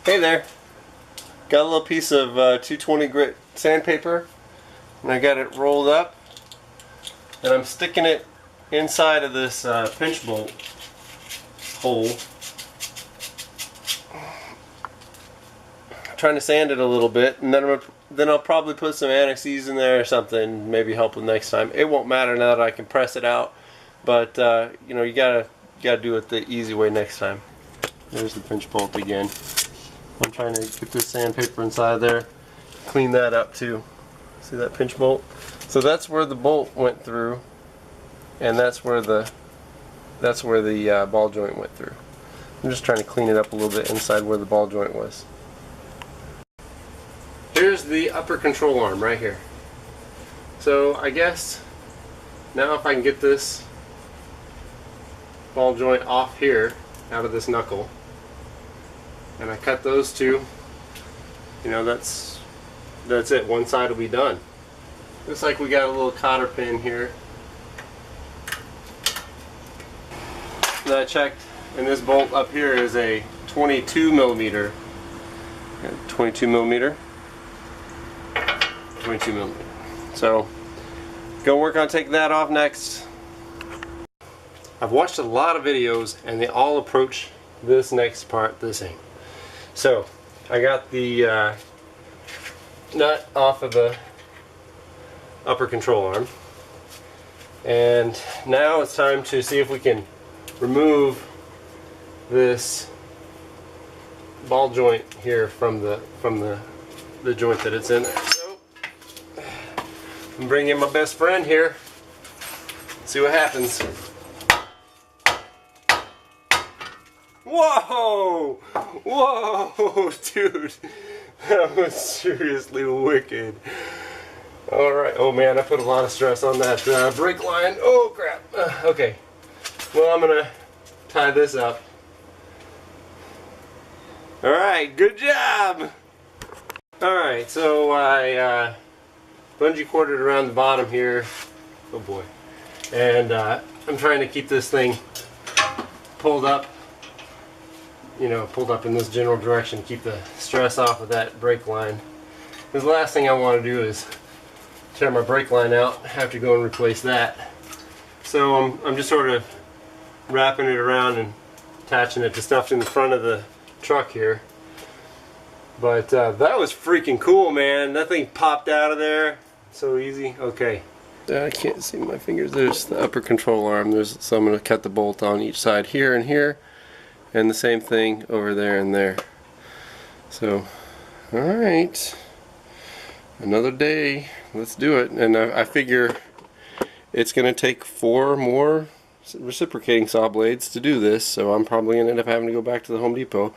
Hey there, got a little piece of 220 grit sandpaper and I got it rolled up and I'm sticking it inside of this pinch bolt hole, trying to sand it a little bit, and then I'll probably put some anti-seize in there or something, maybe help with next time. It won't matter now that I can press it out, but you know, you gotta do it the easy way next time. There's the pinch bolt again. I'm trying to get this sandpaper inside there, clean that up too. See that pinch bolt? So that's where the bolt went through, and that's where the ball joint went through. I'm just trying to clean it up a little bit inside where the ball joint was. Here's the upper control arm right here. So I guess now if I can get this ball joint off here, out of this knuckle, and I cut those two, you know, that's it. One side will be done. Looks like we got a little cotter pin here that I checked, and this bolt up here is a 22 millimeter. 22 millimeter. So go work on taking that off next. I've watched a lot of videos and they all approach this next part the same. So I got the nut off of the upper control arm, and now it's time to see if we can remove this ball joint here from the joint that it's in there. So I'm bringing in my best friend here. See what happens. Whoa! Whoa, dude! That was seriously wicked. Alright, oh man, I put a lot of stress on that brake line. Oh crap. Okay, well, I'm gonna tie this up. Alright, good job! Alright, so I bungee corded around the bottom here. Oh boy. And I'm trying to keep this thing pulled up, you know, pulled up in this general direction, keep the stress off of that brake line. Because the last thing I want to do is tear my brake line out, have to go and replace that. So I'm just sort of wrapping it around and attaching it to stuff in the front of the truck here. But that was freaking cool, man. That thing popped out of there so easy. Okay. I can't see my fingers. There's the upper control arm. So I'm going to cut the bolt on each side here and here. And the same thing over there and there. So, alright. Another day. Let's do it. And I figure it's going to take 4 more reciprocating saw blades to do this. So I'm probably going to end up having to go back to the Home Depot.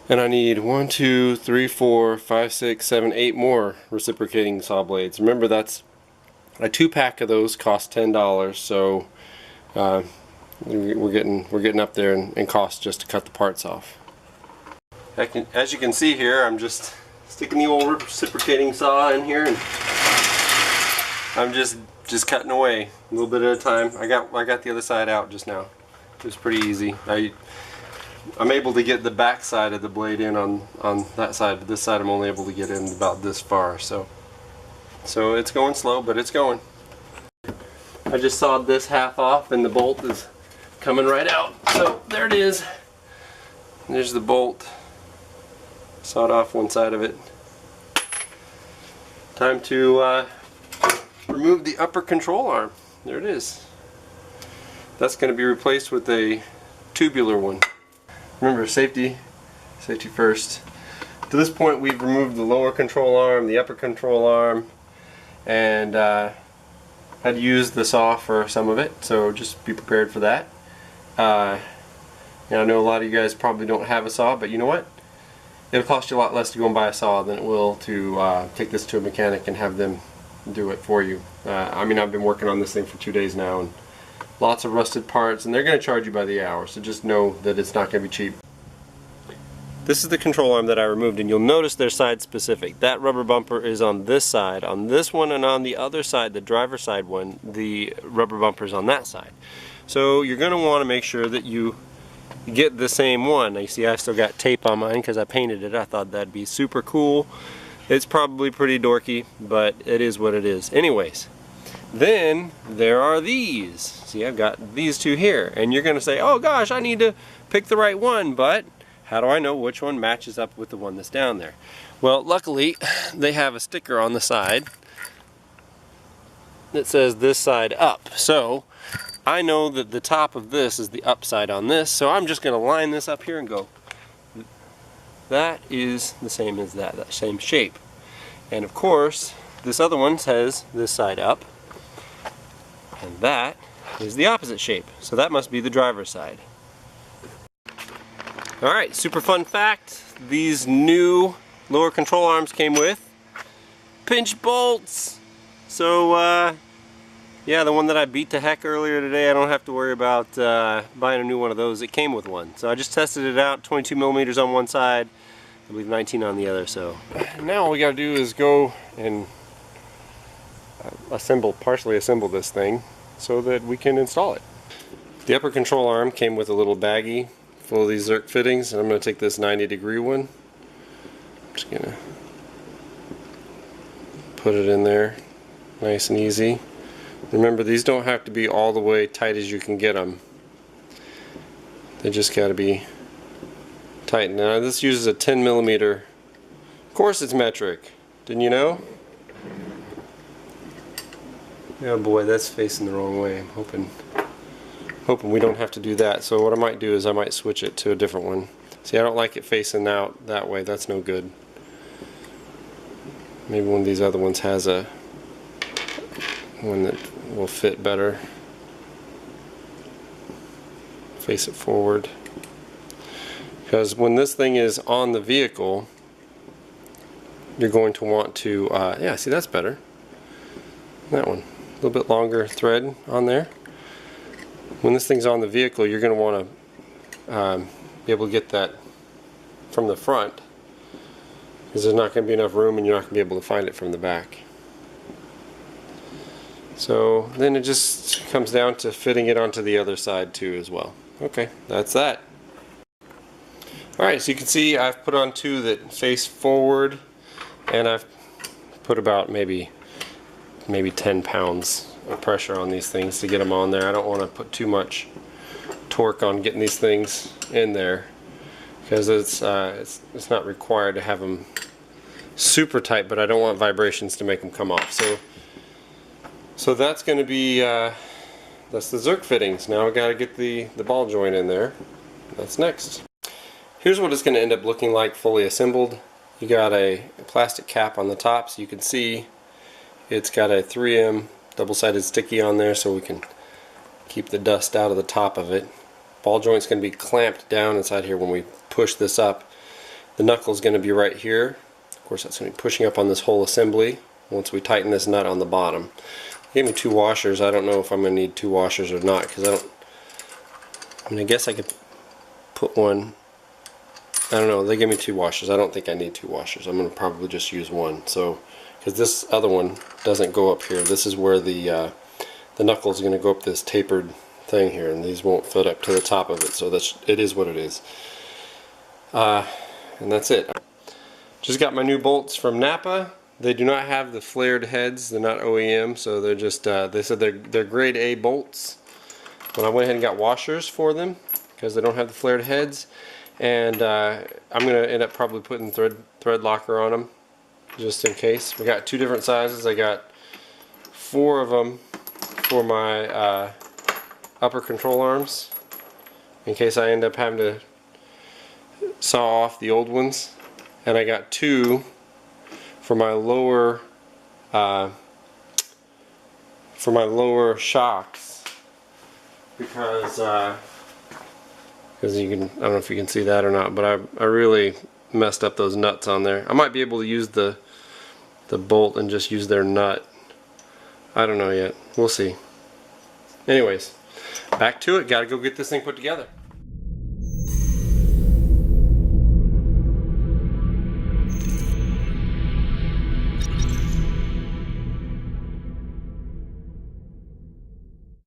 And I need 1, 2, 3, 4, 5, 6, 7, 8 more reciprocating saw blades. Remember, that's a 2-pack of those cost $10. So we're getting up there in cost just to cut the parts off. As you can see here, I'm just sticking the old reciprocating saw in here, and I'm just cutting away a little bit at a time. I got the other side out just now. It was pretty easy. I'm able to get the back side of the blade in on that side, but this side I'm only able to get in about this far. So it's going slow, but it's going. I just sawed this half off, and the bolt is coming right out. So there it is. There's the bolt. Sawed off one side of it. Time to remove the upper control arm. There it is. That's going to be replaced with a tubular one. Remember, safety first. To this point, we've removed the lower control arm, the upper control arm, and had used the saw for some of it, so just be prepared for that. I know a lot of you guys probably don't have a saw, but you know what? It'll cost you a lot less to go and buy a saw than it will to take this to a mechanic and have them do it for you. I mean, I've been working on this thing for 2 days now, and lots of rusted parts, and they're going to charge you by the hour, so just know that it's not going to be cheap. This is the control arm that I removed, and you'll notice they're side specific. That rubber bumper is on this side. On this one and on the other side, the driver's side one, the rubber bumper is on that side. So you're going to want to make sure that you get the same one. Now you see I've still got tape on mine because I painted it. I thought that'd be super cool. It's probably pretty dorky, but it is what it is. Anyways, then there are these. See, I've got these two here, and you're gonna say, oh gosh, I need to pick the right one, but how do I know which one matches up with the one that's down there? Well, luckily they have a sticker on the side that says this side up. So I know that the top of this is the up side on this, so I'm just going to line this up here and go, that is the same as that same shape. And of course, this other one says this side up, and that is the opposite shape. So that must be the driver's side. Alright, super fun fact, these new lower control arms came with pinch bolts. So yeah, the one that I beat to heck earlier today, I don't have to worry about buying a new one of those. It came with one. So I just tested it out, 22 millimeters on one side, I believe 19 on the other. So now all we got to do is go and partially assemble this thing so that we can install it. The upper control arm came with a little baggie full of these Xterra fittings, and I'm going to take this 90-degree one. I'm just going to put it in there nice and easy. Remember, these don't have to be all the way tight as you can get them. They just got to be tight. Now this uses a 10 millimeter. Of course it's metric. Didn't you know? Oh boy, that's facing the wrong way. I'm hoping we don't have to do that. So what I might do is I might switch it to a different one. See, I don't like it facing out that way. That's no good. Maybe one of these other ones has a one that will fit better. Face it forward. Because when this thing is on the vehicle, you're going to want to, yeah, see, that's better. That one. A little bit longer thread on there. When this thing's on the vehicle, you're going to want to be able to get that from the front, because there's not going to be enough room and you're not going to be able to find it from the back. So then it just comes down to fitting it onto the other side too as well. Okay, that's that. Alright, so you can see I've put on two that face forward, and I've put about maybe 10 pounds of pressure on these things to get them on there. I don't want to put too much torque on getting these things in there, because it's not required to have them super tight, but I don't want vibrations to make them come off. So that's going to be that's the Xterra fittings. Now I got to get the ball joint in there. That's next. Here's what it's going to end up looking like fully assembled. You got a plastic cap on the top, so you can see it's got a 3M double-sided sticky on there so we can keep the dust out of the top of it. Ball joint's going to be clamped down inside here when we push this up. The knuckle's going to be right here. Of course, that's going to be pushing up on this whole assembly once we tighten this nut on the bottom. They gave me 2 washers. I don't know if I'm going to need 2 washers or not, because I guess I could put one. I don't know, they gave me 2 washers. I don't think I need 2 washers. I'm going to probably just use one. So, because this other one doesn't go up here. This is where the knuckle is going to go up this tapered thing here, and these won't fit up to the top of it. So it is what it is. And that's it. Just got my new bolts from Napa. They do not have the flared heads. They're not OEM, so they're just they said they're grade A bolts. But I went ahead and got washers for them because they don't have the flared heads. And I'm going to end up probably putting thread locker on them just in case. We got 2 different sizes. I got 4 of them for my upper control arms in case I end up having to saw off the old ones, and I got 2 for my lower shocks, because you can, I don't know if you can see that or not, but I really messed up those nuts on there. I might be able to use the bolt and just use their nut. I don't know yet. We'll see. Anyways, back to it. Gotta go get this thing put together.